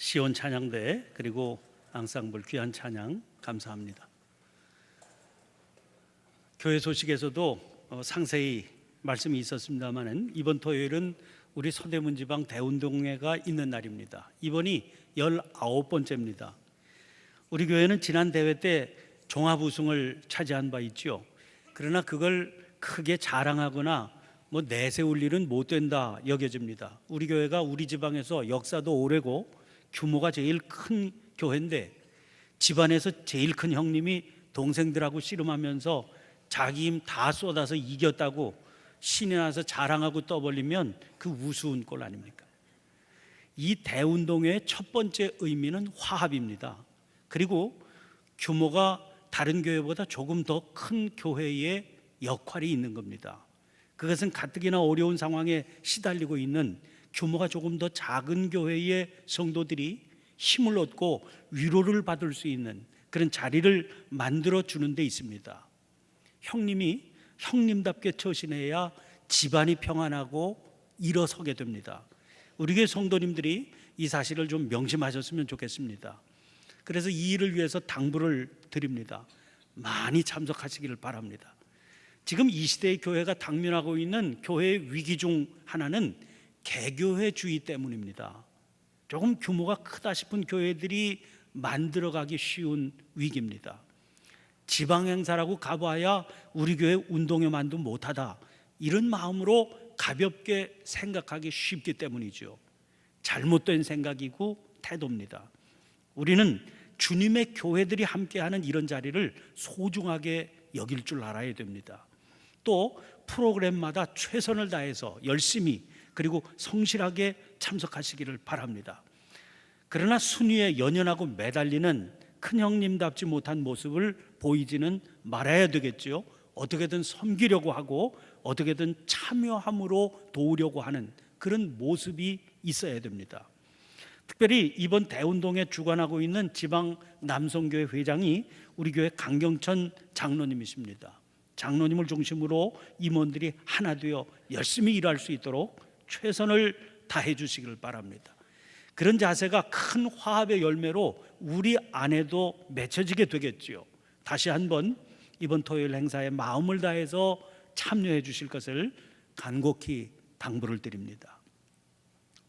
시온 찬양대 그리고 앙상블 귀한 찬양 감사합니다. 교회 소식에서도 상세히 말씀이 있었습니다마는 이번 토요일은 우리 서대문 지방 대운동회가 있는 날입니다. 이번이 19번째입니다. 우리 교회는 지난 대회 때 종합 우승을 차지한 바 있죠. 그러나 그걸 크게 자랑하거나 내세울 일은 못 된다 여겨집니다. 우리 교회가 우리 지방에서 역사도 오래고 규모가 제일 큰 교회인데 집안에서 제일 큰 형님이 동생들하고 씨름하면서 자기 힘 다 쏟아서 이겼다고 신이 나서 자랑하고 떠벌리면 그 우스운 꼴 아닙니까? 이 대운동회의 첫 번째 의미는 화합입니다. 그리고 규모가 다른 교회보다 조금 더 큰 교회의 역할이 있는 겁니다. 그것은 가뜩이나 어려운 상황에 시달리고 있는 규모가 조금 더 작은 교회의 성도들이 힘을 얻고 위로를 받을 수 있는 그런 자리를 만들어 주는 데 있습니다. 형님이 형님답게 처신해야 집안이 평안하고 일어서게 됩니다. 우리 교회 성도님들이 이 사실을 좀 명심하셨으면 좋겠습니다. 그래서 이 일을 위해서 당부를 드립니다. 많이 참석하시기를 바랍니다. 지금 이 시대의 교회가 당면하고 있는 교회의 위기 중 하나는 개교회주의 때문입니다. 조금 규모가 크다 싶은 교회들이 만들어가기 쉬운 위기입니다. 지방 행사라고 가봐야 우리 교회 운동회만도 못하다, 이런 마음으로 가볍게 생각하기 쉽기 때문이죠. 잘못된 생각이고 태도입니다. 우리는 주님의 교회들이 함께하는 이런 자리를 소중하게 여길 줄 알아야 됩니다. 또 프로그램마다 최선을 다해서 열심히 그리고 성실하게 참석하시기를 바랍니다. 그러나 순위에 연연하고 매달리는 큰 형님답지 못한 모습을 보이지는 말아야 되겠죠. 어떻게든 섬기려고 하고 어떻게든 참여함으로 도우려고 하는 그런 모습이 있어야 됩니다. 특별히 이번 대운동에 주관하고 있는 지방 남성교회 회장이 우리 교회 강경천 장로님이십니다. 장로님을 중심으로 임원들이 하나 되어 열심히 일할 수 있도록 최선을 다해 주시기를 바랍니다. 그런 자세가 큰 화합의 열매로 우리 안에도 맺혀지게 되겠지요. 다시 한번 이번 토요일 행사에 마음을 다해서 참여해 주실 것을 간곡히 당부를 드립니다.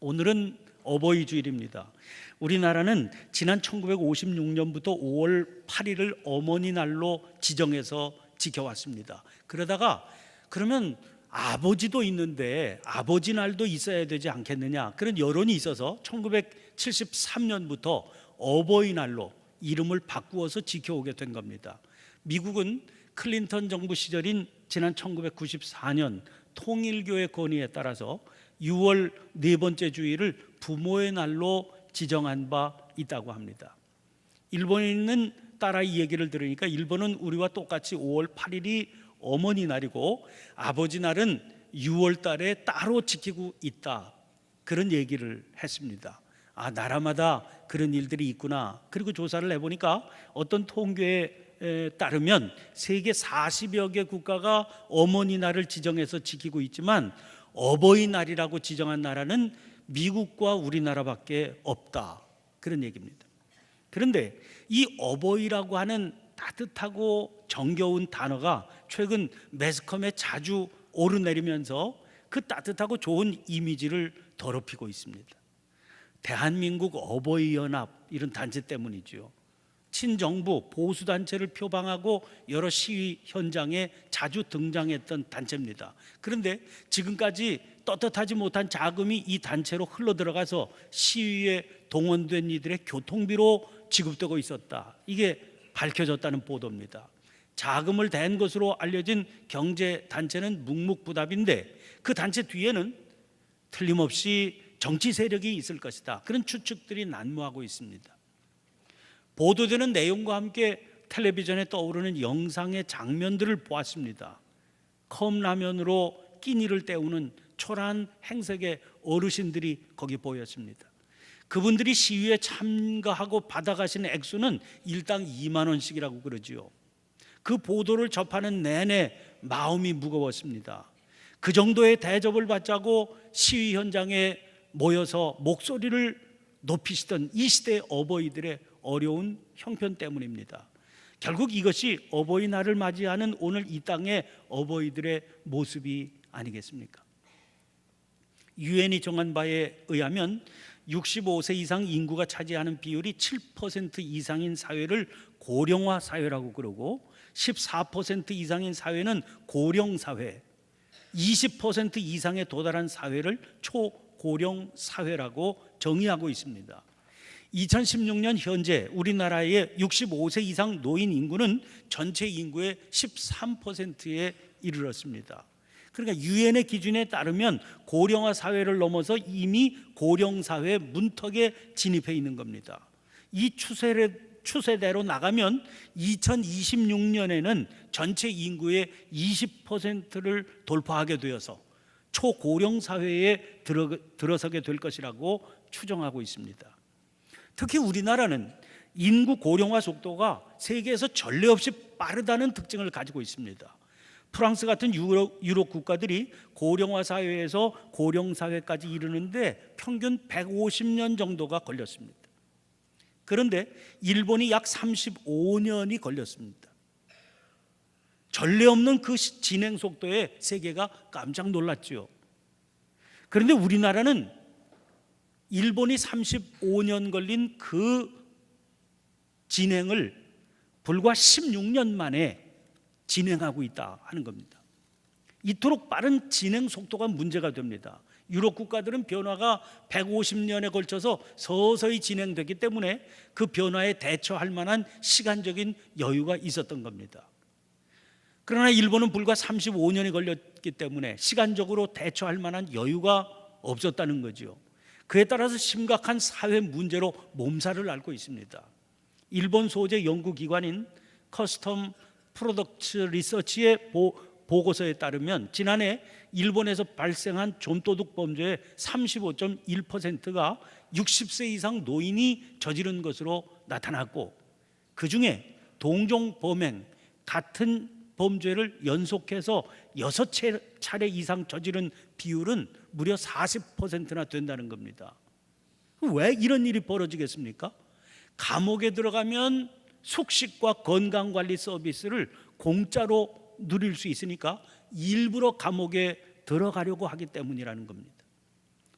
오늘은 어버이 주일입니다. 우리나라는 지난 1956년부터 5월 8일을 어머니 날로 지정해서 지켜왔습니다. 그러면 아버지도 있는데 아버지 날도 있어야 되지 않겠느냐, 그런 여론이 있어서 1973년부터 어버이날로 이름을 바꾸어서 지켜오게 된 겁니다. 미국은 클린턴 정부 시절인 지난 1994년 통일교회 건의에 따라서 6월 네 번째 주일을 부모의 날로 지정한 바 있다고 합니다. 일본에 있는 따라 이 얘기를 들으니까 일본은 우리와 똑같이 5월 8일이 어머니 날이고 아버지 날은 6월 달에 따로 지키고 있다, 그런 얘기를 했습니다. 나라마다 그런 일들이 있구나. 그리고 조사를 해보니까 어떤 통계에 따르면 세계 40여 개 국가가 어머니 날을 지정해서 지키고 있지만 어버이날이라고 지정한 나라는 미국과 우리나라밖에 없다, 그런 얘기입니다. 그런데 이 어버이라고 하는 따뜻하고 정겨운 단어가 최근 매스컴에 자주 오르내리면서 그 따뜻하고 좋은 이미지를 더럽히고 있습니다. 대한민국 어버이연합, 이런 단체 때문이죠. 친정부 보수단체를 표방하고 여러 시위 현장에 자주 등장했던 단체입니다. 그런데 지금까지 떳떳하지 못한 자금이 이 단체로 흘러들어가서 시위에 동원된 이들의 교통비로 지급되고 있었다, 이게 밝혀졌다는 보도입니다. 자금을 댄 것으로 알려진 경제단체는 묵묵부답인데 그 단체 뒤에는 틀림없이 정치 세력이 있을 것이다, 그런 추측들이 난무하고 있습니다. 보도되는 내용과 함께 텔레비전에 떠오르는 영상의 장면들을 보았습니다. 컵라면으로 끼니를 때우는 초라한 행색의 어르신들이 거기 보였습니다. 그분들이 시위에 참가하고 받아가신 액수는 일당 2만 원씩이라고 그러지요. 그 보도를 접하는 내내 마음이 무거웠습니다. 그 정도의 대접을 받자고 시위 현장에 모여서 목소리를 높이시던 이 시대의 어버이들의 어려운 형편 때문입니다. 결국 이것이 어버이날을 맞이하는 오늘 이 땅의 어버이들의 모습이 아니겠습니까? 유엔이 정한 바에 의하면 65세 이상 인구가 차지하는 비율이 7% 이상인 사회를 고령화 사회라고 그러고 14% 이상인 사회는 고령 사회, 20% 이상에 도달한 사회를 초고령 사회라고 정의하고 있습니다. 2016년 현재 우리나라의 65세 이상 노인 인구는 전체 인구의 13%에 이르렀습니다. 그러니까 유엔의 기준에 따르면 고령화 사회를 넘어서 이미 고령 사회 문턱에 진입해 있는 겁니다. 이 추세대로 나가면 2026년에는 전체 인구의 20%를 돌파하게 되어서 초고령 사회에 들어서게 될 것이라고 추정하고 있습니다. 특히 우리나라는 인구 고령화 속도가 세계에서 전례 없이 빠르다는 특징을 가지고 있습니다. 프랑스 같은 유럽 국가들이 고령화 사회에서 고령 사회까지 이르는데 평균 150년 정도가 걸렸습니다. 그런데 일본이 약 35년이 걸렸습니다. 전례 없는 그 진행 속도에 세계가 깜짝 놀랐죠. 그런데 우리나라는 일본이 35년 걸린 그 진행을 불과 16년 만에 진행하고 있다 하는 겁니다. 이토록 빠른 진행 속도가 문제가 됩니다. 유럽 국가들은 변화가 150년에 걸쳐서 서서히 진행되기 때문에 그 변화에 대처할 만한 시간적인 여유가 있었던 겁니다. 그러나 일본은 불과 35년이 걸렸기 때문에 시간적으로 대처할 만한 여유가 없었다는 거죠. 그에 따라서 심각한 사회 문제로 몸살을 앓고 있습니다. 일본 소재 연구기관인 커스텀 프로덕트 리서치의 보고서에 따르면 지난해 일본에서 발생한 존도둑 범죄의 35.1%가 60세 이상 노인이 저지른 것으로 나타났고, 그중에 동종 범행 같은 범죄를 연속해서 6차례 이상 저지른 비율은 무려 40%나 된다는 겁니다. 왜 이런 일이 벌어지겠습니까? 감옥에 들어가면 숙식과 건강관리 서비스를 공짜로 누릴 수 있으니까 일부러 감옥에 들어가려고 하기 때문이라는 겁니다.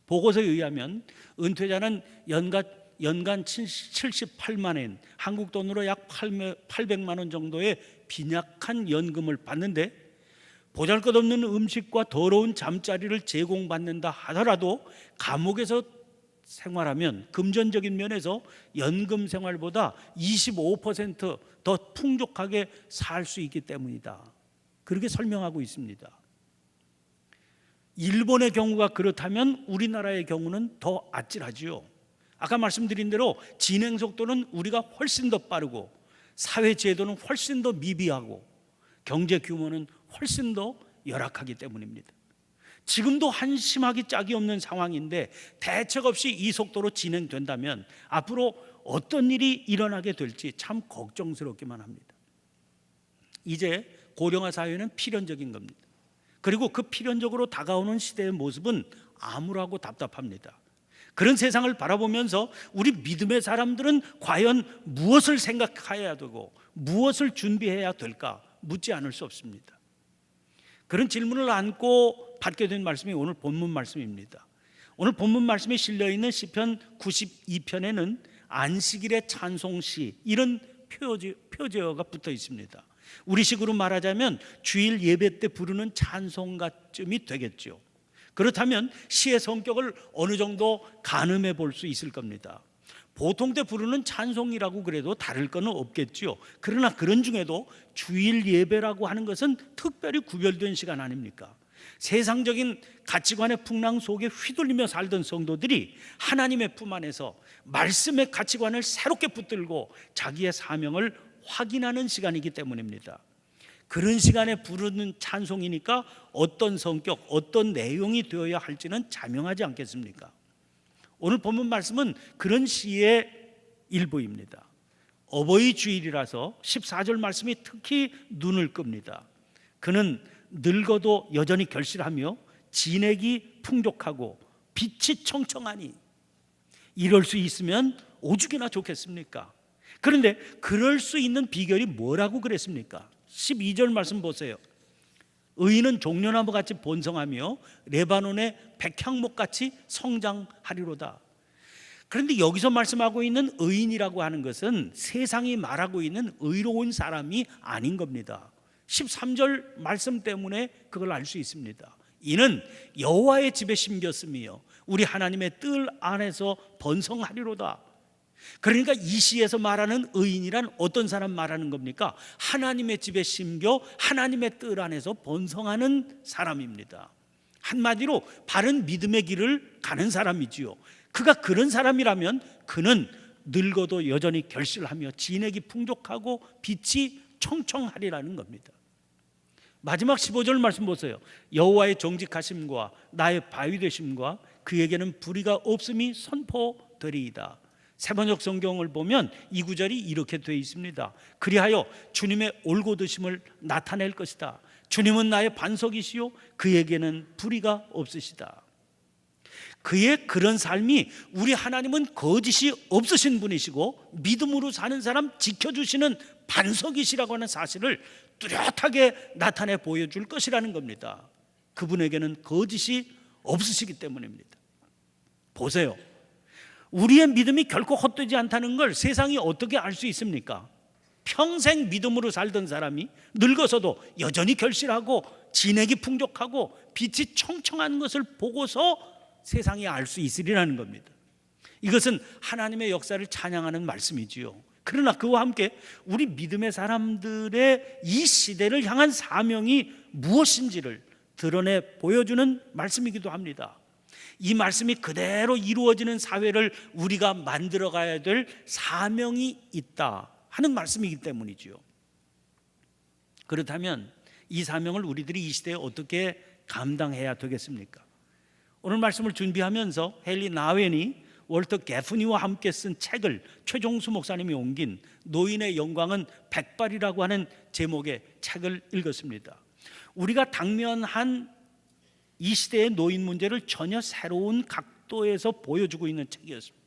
보고서에 의하면 은퇴자는 연간 78만 엔, 한국 돈으로 약 800만 원 정도의 빈약한 연금을 받는데 보잘것없는 음식과 더러운 잠자리를 제공받는다 하더라도 감옥에서 생활하면 금전적인 면에서 연금 생활보다 25% 풍족하게 살 수 있기 때문이다. 그렇게 설명하고 있습니다. 일본의 경우가 그렇다면 우리나라의 경우는 더 아찔하지요. 아까 말씀드린 대로 진행 속도는 우리가 훨씬 더 빠르고 사회 제도는 훨씬 더 미비하고 경제 규모는 훨씬 더 열악하기 때문입니다. 지금도 한심하기 짝이 없는 상황인데 대책 없이 이 속도로 진행된다면 앞으로 어떤 일이 일어나게 될지 참 걱정스럽기만 합니다. 이제 고령화 사회는 필연적인 겁니다. 그리고 그 필연적으로 다가오는 시대의 모습은 암울하고 답답합니다. 그런 세상을 바라보면서 우리 믿음의 사람들은 과연 무엇을 생각해야 되고 무엇을 준비해야 될까 묻지 않을 수 없습니다. 그런 질문을 안고 받게 된 말씀이 오늘 본문 말씀입니다. 오늘 본문 말씀에 실려있는 시편 92편에는 안식일의 찬송시, 이런 표제어가 붙어 있습니다. 우리식으로 말하자면 주일 예배 때 부르는 찬송가쯤이 되겠죠. 그렇다면 시의 성격을 어느 정도 가늠해 볼 수 있을 겁니다. 보통 때 부르는 찬송이라고 그래도 다를 건 없겠죠. 그러나 그런 중에도 주일 예배라고 하는 것은 특별히 구별된 시간 아닙니까? 세상적인 가치관의 풍랑 속에 휘둘리며 살던 성도들이 하나님의 품 안에서 말씀의 가치관을 새롭게 붙들고 자기의 사명을 확인하는 시간이기 때문입니다. 그런 시간에 부르는 찬송이니까 어떤 성격, 어떤 내용이 되어야 할지는 자명하지 않겠습니까? 오늘 본문 말씀은 그런 시의 일부입니다. 어버이 주일이라서 14절 말씀이 특히 눈을 끕니다. 그는 늙어도 여전히 결실하며 진액이 풍족하고 빛이 청청하니, 이럴 수 있으면 오죽이나 좋겠습니까? 그런데 그럴 수 있는 비결이 뭐라고 그랬습니까? 12절 말씀 보세요. 의인은 종려나무같이 번성하며 레바논의 백향목같이 성장하리로다. 그런데 여기서 말씀하고 있는 의인이라고 하는 것은 세상이 말하고 있는 의로운 사람이 아닌 겁니다. 13절 말씀 때문에 그걸 알 수 있습니다. 이는 여호와의 집에 심겼으며 우리 하나님의 뜰 안에서 번성하리로다. 그러니까 이 시에서 말하는 의인이란 어떤 사람 말하는 겁니까? 하나님의 집에 심겨 하나님의 뜰 안에서 번성하는 사람입니다. 한마디로 바른 믿음의 길을 가는 사람이지요. 그가 그런 사람이라면 그는 늙어도 여전히 결실하며 진액이 풍족하고 빛이 청청하리라는 겁니다. 마지막 15절 말씀 보세요. 여호와의 정직하심과 나의 바위 되심과 그에게는 불의가 없음이 선포되리이다. 세번역 성경을 보면 이 구절이 이렇게 되어 있습니다. 그리하여 주님의 올곧으심을 나타낼 것이다. 주님은 나의 반석이시요 그에게는 불의가 없으시다. 그의 그런 삶이 우리 하나님은 거짓이 없으신 분이시고 믿음으로 사는 사람 지켜주시는 반석이시라고 하는 사실을 뚜렷하게 나타내 보여줄 것이라는 겁니다. 그분에게는 거짓이 없으시기 때문입니다. 보세요. 우리의 믿음이 결코 헛되지 않다는 걸 세상이 어떻게 알 수 있습니까? 평생 믿음으로 살던 사람이 늙어서도 여전히 결실하고 진액이 풍족하고 빛이 청청한 것을 보고서 세상이 알 수 있으리라는 겁니다. 이것은 하나님의 역사를 찬양하는 말씀이지요. 그러나 그와 함께 우리 믿음의 사람들의 이 시대를 향한 사명이 무엇인지를 드러내 보여주는 말씀이기도 합니다. 이 말씀이 그대로 이루어지는 사회를 우리가 만들어가야 될 사명이 있다 하는 말씀이기 때문이지요. 그렇다면 이 사명을 우리들이 이 시대에 어떻게 감당해야 되겠습니까? 오늘 말씀을 준비하면서 헨리 나웬이 월터 게프니와 함께 쓴 책을 최종수 목사님이 옮긴 노인의 영광은 백발이라고 하는 제목의 책을 읽었습니다. 우리가 당면한 이 시대의 노인 문제를 전혀 새로운 각도에서 보여주고 있는 책이었습니다.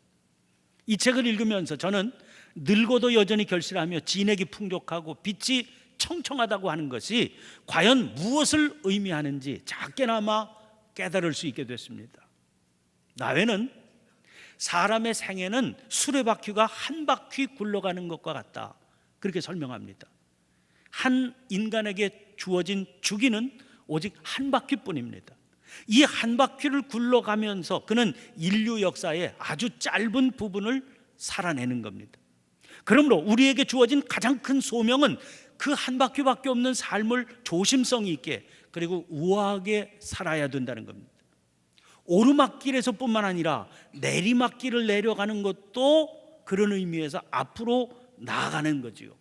이 책을 읽으면서 저는 늙어도 여전히 결실하며 진액이 풍족하고 빛이 청청하다고 하는 것이 과연 무엇을 의미하는지 작게나마 깨달을 수 있게 됐습니다. 나회는 사람의 생애는 수레바퀴가 한 바퀴 굴러가는 것과 같다, 그렇게 설명합니다. 한 인간에게 주어진 주기는 오직 한 바퀴뿐입니다. 이 한 바퀴를 굴러가면서 그는 인류 역사의 아주 짧은 부분을 살아내는 겁니다. 그러므로 우리에게 주어진 가장 큰 소명은 그 한 바퀴밖에 없는 삶을 조심성 있게 그리고 우아하게 살아야 된다는 겁니다. 오르막길에서 뿐만 아니라 내리막길을 내려가는 것도 그런 의미에서 앞으로 나아가는 거지요.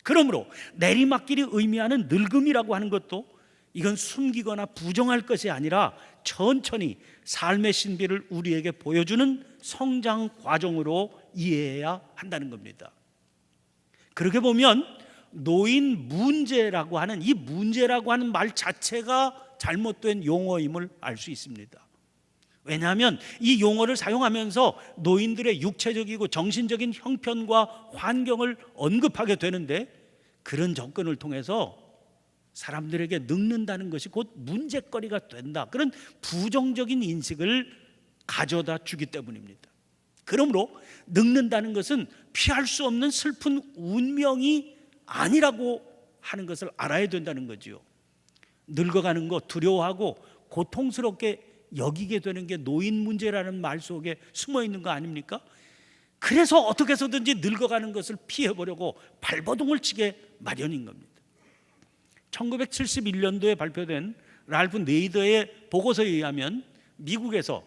그러므로 내리막길이 의미하는 늙음이라고 하는 것도 이건 숨기거나 부정할 것이 아니라 천천히 삶의 신비를 우리에게 보여주는 성장 과정으로 이해해야 한다는 겁니다. 그렇게 보면 노인 문제라고 하는 이 문제라고 하는 말 자체가 잘못된 용어임을 알 수 있습니다. 왜냐하면 이 용어를 사용하면서 노인들의 육체적이고 정신적인 형편과 환경을 언급하게 되는데 그런 접근을 통해서 사람들에게 늙는다는 것이 곧 문제거리가 된다, 그런 부정적인 인식을 가져다 주기 때문입니다. 그러므로 늙는다는 것은 피할 수 없는 슬픈 운명이 아니라고 하는 것을 알아야 된다는 거지요. 늙어가는 거 두려워하고 고통스럽게 여기게 되는 게 노인 문제라는 말 속에 숨어 있는 거 아닙니까? 그래서 어떻게 해서든지 늙어가는 것을 피해보려고 발버둥을 치게 마련인 겁니다. 1971년도에 발표된 랄프 네이더의 보고서에 의하면 미국에서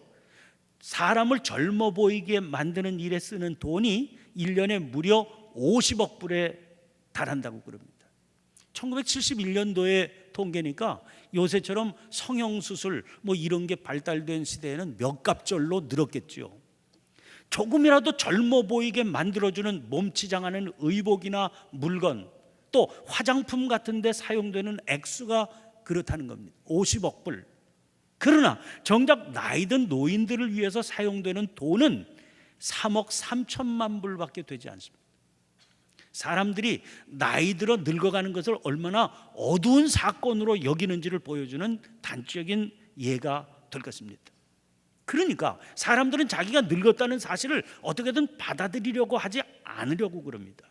사람을 젊어 보이게 만드는 일에 쓰는 돈이 1년에 무려 50억 불에 달한다고 그럽니다. 1971년도의 통계니까 요새처럼 성형수술 뭐 이런 게 발달된 시대에는 몇 갑절로 늘었겠죠. 조금이라도 젊어 보이게 만들어주는 몸치장하는 의복이나 물건, 또 화장품 같은 데 사용되는 액수가 그렇다는 겁니다. 50억 불. 그러나 정작 나이든 노인들을 위해서 사용되는 돈은 3억 3천만 불밖에 되지 않습니다. 사람들이 나이 들어 늙어가는 것을 얼마나 어두운 사건으로 여기는지를 보여주는 단적인 예가 될 것입니다. 그러니까 사람들은 자기가 늙었다는 사실을 어떻게든 받아들이려고 하지 않으려고 그럽니다.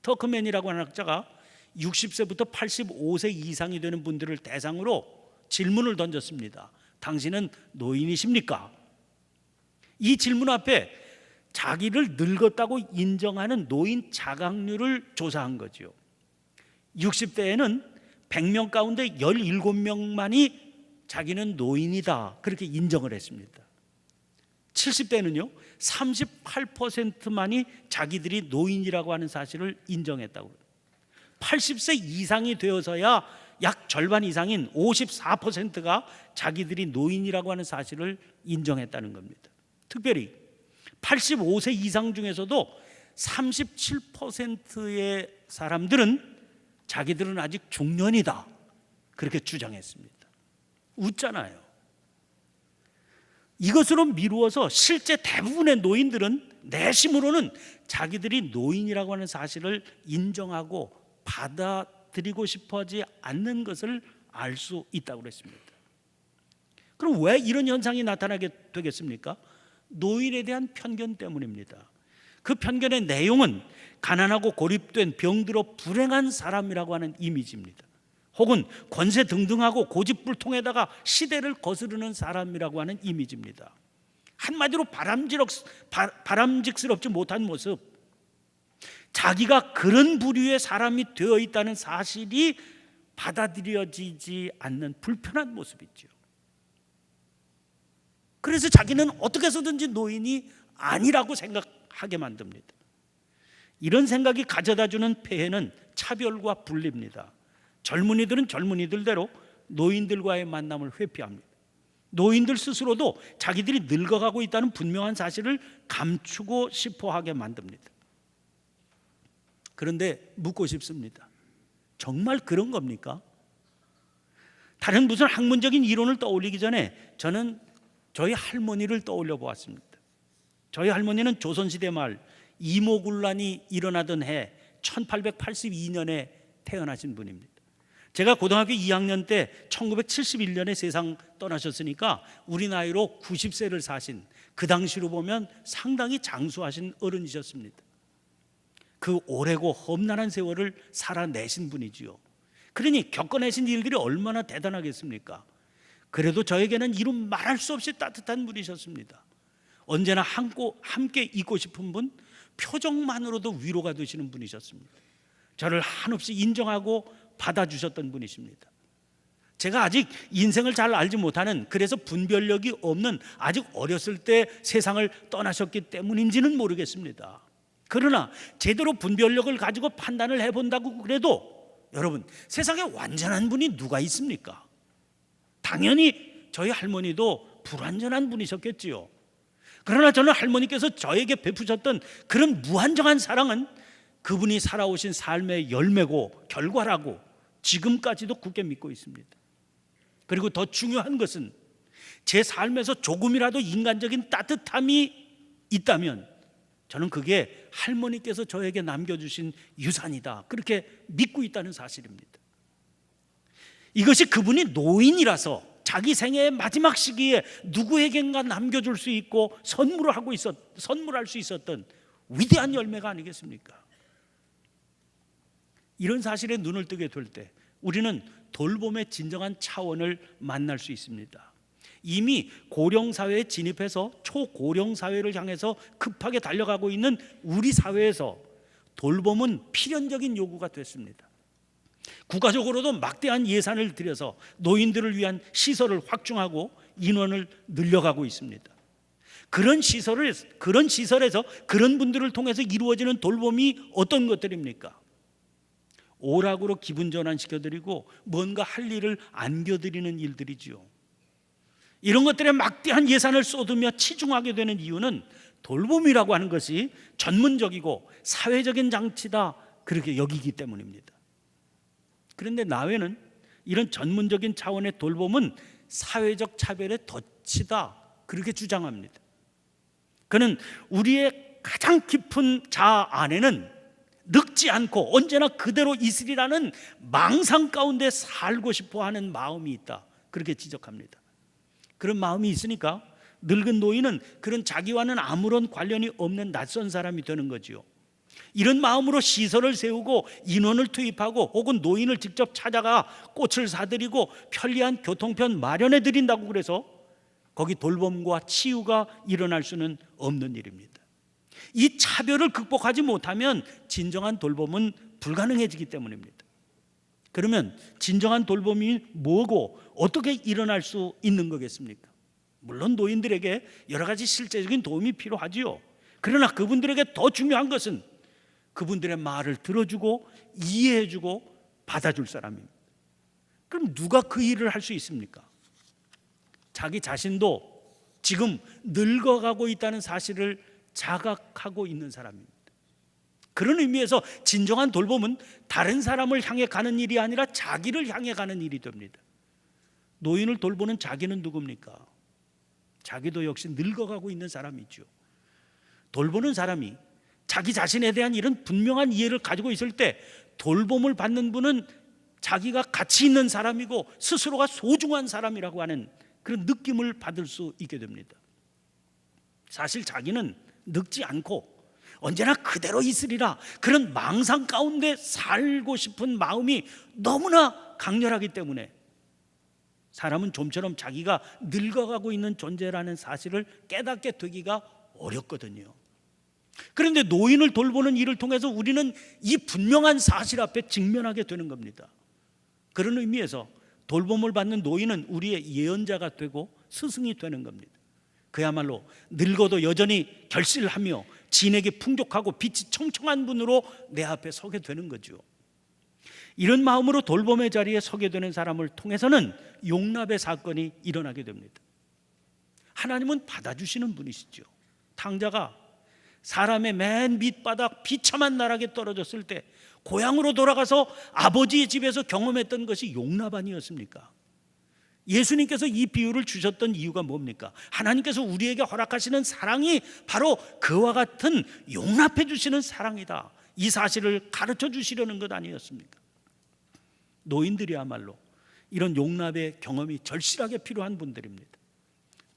터크맨이라고 하는 학자가 60세부터 85세 이상이 되는 분들을 대상으로 질문을 던졌습니다. 당신은 노인이십니까? 이 질문 앞에 자기를 늙었다고 인정하는 노인 자각률을 조사한 거죠. 60대에는 100명 가운데 17명만이 자기는 노인이다 그렇게 인정을 했습니다. 70대는요 38%만이 자기들이 노인이라고 하는 사실을 인정했다고. 80세 이상이 되어서야 약 절반 이상인 54%가 자기들이 노인이라고 하는 사실을 인정했다는 겁니다. 특별히 85세 이상 중에서도 37%의 사람들은 자기들은 아직 중년이다 그렇게 주장했습니다. 웃잖아요. 이것으로 미루어서 실제 대부분의 노인들은 내심으로는 자기들이 노인이라고 하는 사실을 인정하고 받아들이고 싶어하지 않는 것을 알 수 있다고 그랬습니다. 그럼 왜 이런 현상이 나타나게 되겠습니까? 노인에 대한 편견 때문입니다. 그 편견의 내용은 가난하고 고립된 병들어 불행한 사람이라고 하는 이미지입니다. 혹은 권세 등등하고 고집불통에다가 시대를 거스르는 사람이라고 하는 이미지입니다. 한마디로 바람직스럽지 못한 모습, 자기가 그런 부류의 사람이 되어 있다는 사실이 받아들여지지 않는 불편한 모습이죠. 그래서 자기는 어떻게 해서든지 노인이 아니라고 생각하게 만듭니다. 이런 생각이 가져다주는 폐해는 차별과 분리입니다. 젊은이들은 젊은이들대로 노인들과의 만남을 회피합니다. 노인들 스스로도 자기들이 늙어가고 있다는 분명한 사실을 감추고 싶어하게 만듭니다. 그런데 묻고 싶습니다. 정말 그런 겁니까? 다른 무슨 학문적인 이론을 떠올리기 전에 저는 저희 할머니를 떠올려 보았습니다. 저희 할머니는 조선시대 말 이모군란이 일어나던 해 1882년에 태어나신 분입니다. 제가 고등학교 2학년 때 1971년에 세상 떠나셨으니까 우리 나이로 90세를 사신, 그 당시로 보면 상당히 장수하신 어른이셨습니다. 그 오래고 험난한 세월을 살아내신 분이지요. 그러니 겪어내신 일들이 얼마나 대단하겠습니까? 그래도 저에게는 이루 말할 수 없이 따뜻한 분이셨습니다. 언제나 함께 있고 싶은 분, 표정만으로도 위로가 되시는 분이셨습니다. 저를 한없이 인정하고 받아주셨던 분이십니다. 제가 아직 인생을 잘 알지 못하는, 그래서 분별력이 없는 아직 어렸을 때 세상을 떠나셨기 때문인지는 모르겠습니다. 그러나 제대로 분별력을 가지고 판단을 해본다고 그래도 여러분, 세상에 완전한 분이 누가 있습니까? 당연히 저희 할머니도 불완전한 분이셨겠지요. 그러나 저는 할머니께서 저에게 베푸셨던 그런 무한정한 사랑은 그분이 살아오신 삶의 열매고 결과라고 지금까지도 굳게 믿고 있습니다. 그리고 더 중요한 것은 제 삶에서 조금이라도 인간적인 따뜻함이 있다면 저는 그게 할머니께서 저에게 남겨주신 유산이다, 그렇게 믿고 있다는 사실입니다. 이것이 그분이 노인이라서 자기 생애의 마지막 시기에 누구에겐가 남겨줄 수 있고 선물할 수 있었던 위대한 열매가 아니겠습니까? 이런 사실에 눈을 뜨게 될 때 우리는 돌봄의 진정한 차원을 만날 수 있습니다. 이미 고령사회에 진입해서 초고령사회를 향해서 급하게 달려가고 있는 우리 사회에서 돌봄은 필연적인 요구가 됐습니다. 국가적으로도 막대한 예산을 들여서 노인들을 위한 시설을 확충하고 인원을 늘려가고 있습니다. 그런 시설에서 그런 분들을 통해서 이루어지는 돌봄이 어떤 것들입니까? 오락으로 기분 전환시켜드리고 뭔가 할 일을 안겨드리는 일들이지요. 이런 것들에 막대한 예산을 쏟으며 치중하게 되는 이유는 돌봄이라고 하는 것이 전문적이고 사회적인 장치다, 그렇게 여기기 때문입니다. 그런데 나회는 이런 전문적인 차원의 돌봄은 사회적 차별의 덫이다, 그렇게 주장합니다. 그는 우리의 가장 깊은 자아 안에는 늙지 않고 언제나 그대로 있으리라는 망상 가운데 살고 싶어하는 마음이 있다, 그렇게 지적합니다. 그런 마음이 있으니까 늙은 노인은 그런 자기와는 아무런 관련이 없는 낯선 사람이 되는 거지요. 이런 마음으로 시설을 세우고 인원을 투입하고 혹은 노인을 직접 찾아가 꽃을 사드리고 편리한 교통편 마련해 드린다고 그래서 거기 돌봄과 치유가 일어날 수는 없는 일입니다. 이 차별을 극복하지 못하면 진정한 돌봄은 불가능해지기 때문입니다. 그러면 진정한 돌봄이 뭐고 어떻게 일어날 수 있는 거겠습니까? 물론 노인들에게 여러 가지 실제적인 도움이 필요하지요. 그러나 그분들에게 더 중요한 것은 그분들의 말을 들어주고 이해해주고 받아줄 사람입니다. 그럼 누가 그 일을 할 수 있습니까? 자기 자신도 지금 늙어가고 있다는 사실을 자각하고 있는 사람입니다. 그런 의미에서 진정한 돌봄은 다른 사람을 향해 가는 일이 아니라 자기를 향해 가는 일이 됩니다. 노인을 돌보는 자기는 누굽니까? 자기도 역시 늙어가고 있는 사람이죠. 돌보는 사람이 자기 자신에 대한 이런 분명한 이해를 가지고 있을 때 돌봄을 받는 분은 자기가 가치 있는 사람이고 스스로가 소중한 사람이라고 하는 그런 느낌을 받을 수 있게 됩니다. 사실 자기는 늙지 않고 언제나 그대로 있으리라 그런 망상 가운데 살고 싶은 마음이 너무나 강렬하기 때문에 사람은 좀처럼 자기가 늙어가고 있는 존재라는 사실을 깨닫게 되기가 어렵거든요. 그런데 노인을 돌보는 일을 통해서 우리는 이 분명한 사실 앞에 직면하게 되는 겁니다. 그런 의미에서 돌봄을 받는 노인은 우리의 예언자가 되고 스승이 되는 겁니다. 그야말로 늙어도 여전히 결실하며 진에게 풍족하고 빛이 청청한 분으로 내 앞에 서게 되는 거죠. 이런 마음으로 돌봄의 자리에 서게 되는 사람을 통해서는 용납의 사건이 일어나게 됩니다. 하나님은 받아주시는 분이시죠. 탕자가 사람의 맨 밑바닥 비참한 나락에 떨어졌을 때 고향으로 돌아가서 아버지의 집에서 경험했던 것이 용납 아니었습니까? 예수님께서 이 비유를 주셨던 이유가 뭡니까? 하나님께서 우리에게 허락하시는 사랑이 바로 그와 같은 용납해 주시는 사랑이다, 이 사실을 가르쳐 주시려는 것 아니었습니까? 노인들이야말로 이런 용납의 경험이 절실하게 필요한 분들입니다.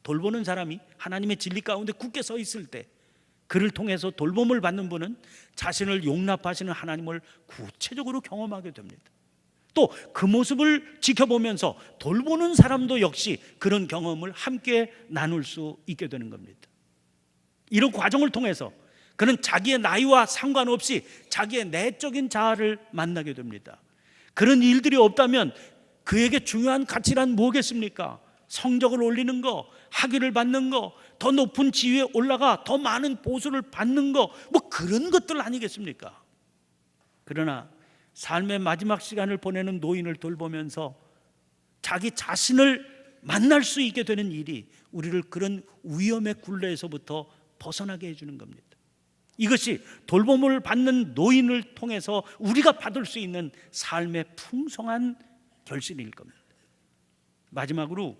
돌보는 사람이 하나님의 진리 가운데 굳게 서 있을 때 그를 통해서 돌봄을 받는 분은 자신을 용납하시는 하나님을 구체적으로 경험하게 됩니다. 또 그 모습을 지켜보면서 돌보는 사람도 역시 그런 경험을 함께 나눌 수 있게 되는 겁니다. 이런 과정을 통해서 그는 자기의 나이와 상관없이 자기의 내적인 자아를 만나게 됩니다. 그런 일들이 없다면 그에게 중요한 가치란 뭐겠습니까? 성적을 올리는 거, 학위를 받는 거, 더 높은 지위에 올라가 더 많은 보수를 받는 거, 뭐 그런 것들 아니겠습니까? 그러나 삶의 마지막 시간을 보내는 노인을 돌보면서 자기 자신을 만날 수 있게 되는 일이 우리를 그런 위험의 굴레에서부터 벗어나게 해주는 겁니다. 이것이 돌봄을 받는 노인을 통해서 우리가 받을 수 있는 삶의 풍성한 결실일 겁니다. 마지막으로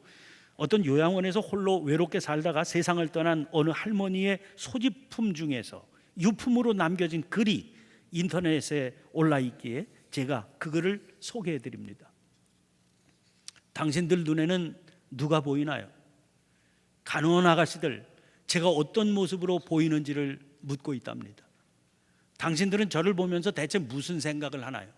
어떤 요양원에서 홀로 외롭게 살다가 세상을 떠난 어느 할머니의 소지품 중에서 유품으로 남겨진 글이 인터넷에 올라 있기에 제가 그 글을 소개해 드립니다. 당신들 눈에는 누가 보이나요? 간호원 아가씨들, 제가 어떤 모습으로 보이는지를 묻고 있답니다. 당신들은 저를 보면서 대체 무슨 생각을 하나요?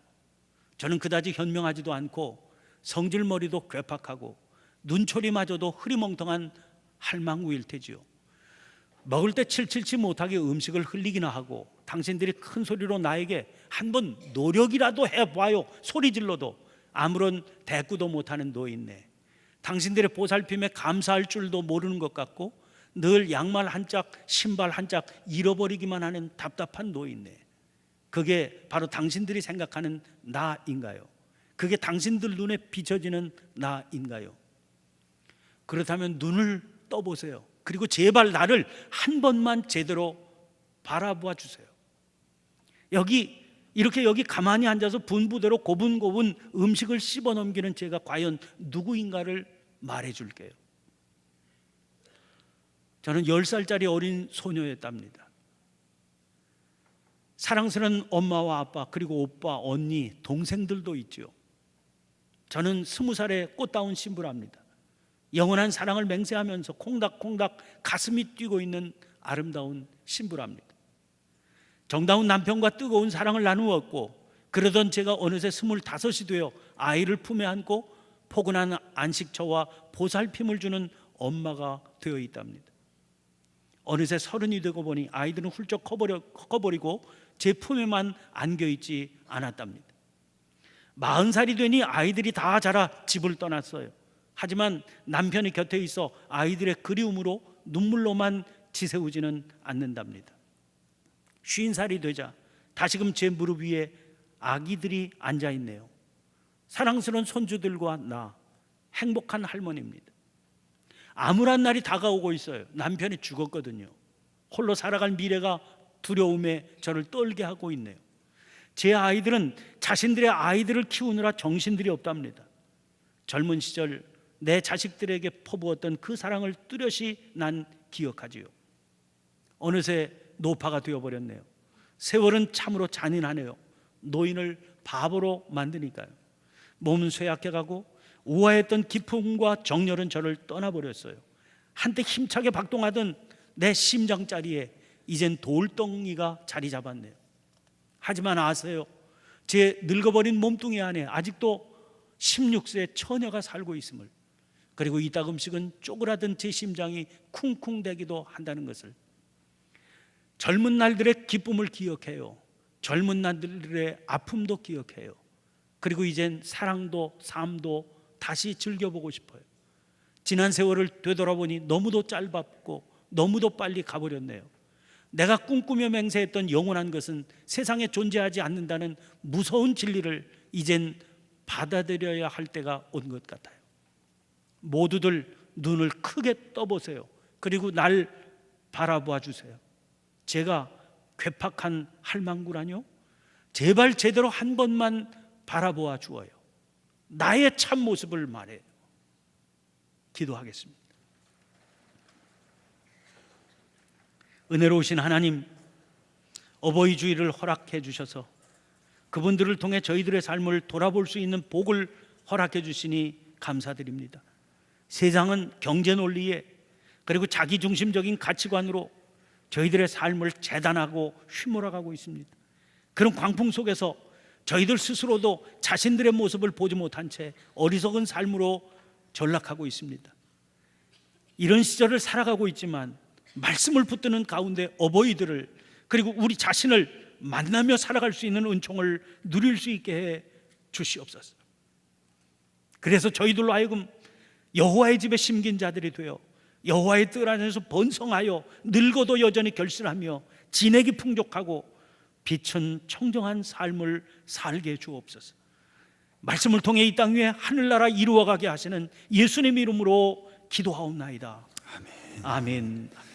저는 그다지 현명하지도 않고 성질머리도 괴팍하고 눈초리마저도 흐리멍텅한 할망구일 테지요. 먹을 때 칠칠치 못하게 음식을 흘리기나 하고 당신들이 큰 소리로 나에게 한번 노력이라도 해봐요 소리 질러도 아무런 대꾸도 못하는 노인네, 당신들의 보살핌에 감사할 줄도 모르는 것 같고 늘 양말 한 짝 신발 한 짝 잃어버리기만 하는 답답한 노인네, 그게 바로 당신들이 생각하는 나인가요? 그게 당신들 눈에 비춰지는 나인가요? 그렇다면 눈을 떠보세요. 그리고 제발 나를 한 번만 제대로 바라봐 주세요. 여기 가만히 앉아서 분부대로 고분고분 음식을 씹어 넘기는 제가 과연 누구인가를 말해 줄게요. 저는 10살짜리 어린 소녀였답니다. 사랑스러운 엄마와 아빠, 그리고 오빠, 언니, 동생들도 있죠. 저는 20살의 꽃다운 신부랍니다. 영원한 사랑을 맹세하면서 콩닥콩닥 가슴이 뛰고 있는 아름다운 신부랍니다. 정다운 남편과 뜨거운 사랑을 나누었고, 그러던 제가 어느새 25이 되어 아이를 품에 안고 포근한 안식처와 보살핌을 주는 엄마가 되어 있답니다. 어느새 30이 되고 보니 아이들은 훌쩍 커버리고 제 품에만 안겨있지 않았답니다. 40살이 되니 아이들이 다 자라 집을 떠났어요. 하지만 남편이 곁에 있어 아이들의 그리움으로 눈물로만 지새우지는 않는답니다. 50살이 되자 다시금 제 무릎 위에 아기들이 앉아있네요. 사랑스러운 손주들과 나, 행복한 할머니입니다. 암울한 날이 다가오고 있어요. 남편이 죽었거든요. 홀로 살아갈 미래가 두려움에 저를 떨게 하고 있네요. 제 아이들은 자신들의 아이들을 키우느라 정신들이 없답니다. 젊은 시절 내 자식들에게 퍼부었던 그 사랑을 뚜렷이 난 기억하지요. 어느새 노파가 되어버렸네요. 세월은 참으로 잔인하네요. 노인을 바보로 만드니까요. 몸은 쇠약해가고 우아했던 기쁨과 정열은 저를 떠나버렸어요. 한때 힘차게 박동하던 내 심장자리에 이젠 돌덩이가 자리 잡았네요. 하지만 아세요? 제 늙어버린 몸뚱이 안에 아직도 16세 처녀가 살고 있음을, 그리고 이따금씩은 쪼그라든 제 심장이 쿵쿵대기도 한다는 것을. 젊은 날들의 기쁨을 기억해요. 젊은 날들의 아픔도 기억해요. 그리고 이젠 사랑도 삶도 다시 즐겨보고 싶어요. 지난 세월을 되돌아보니 너무도 짧았고 너무도 빨리 가버렸네요. 내가 꿈꾸며 맹세했던 영원한 것은 세상에 존재하지 않는다는 무서운 진리를 이젠 받아들여야 할 때가 온 것 같아요. 모두들 눈을 크게 떠보세요. 그리고 날 바라보아 주세요. 제가 괴팍한 할망구라뇨? 제발 제대로 한 번만 바라보아 주어요. 나의 참 모습을 말해요. 기도하겠습니다. 은혜로우신 하나님, 어버이 주일을 허락해 주셔서 그분들을 통해 저희들의 삶을 돌아볼 수 있는 복을 허락해 주시니 감사드립니다. 세상은 경제 논리에, 그리고 자기중심적인 가치관으로 저희들의 삶을 재단하고 휘몰아가고 있습니다. 그런 광풍 속에서 저희들 스스로도 자신들의 모습을 보지 못한 채 어리석은 삶으로 전락하고 있습니다. 이런 시절을 살아가고 있지만 말씀을 붙드는 가운데 어버이들을, 그리고 우리 자신을 만나며 살아갈 수 있는 은총을 누릴 수 있게 해 주시옵소서. 그래서 저희들로 하여금 여호와의 집에 심긴 자들이 되어 여호와의 뜰 안에서 번성하여 늙어도 여전히 결실하며 진액이 풍족하고 빛은 청정한 삶을 살게 해 주옵소서. 말씀을 통해 이 땅 위에 하늘나라 이루어가게 하시는 예수님 이름으로 기도하옵나이다. 아멘. 아멘.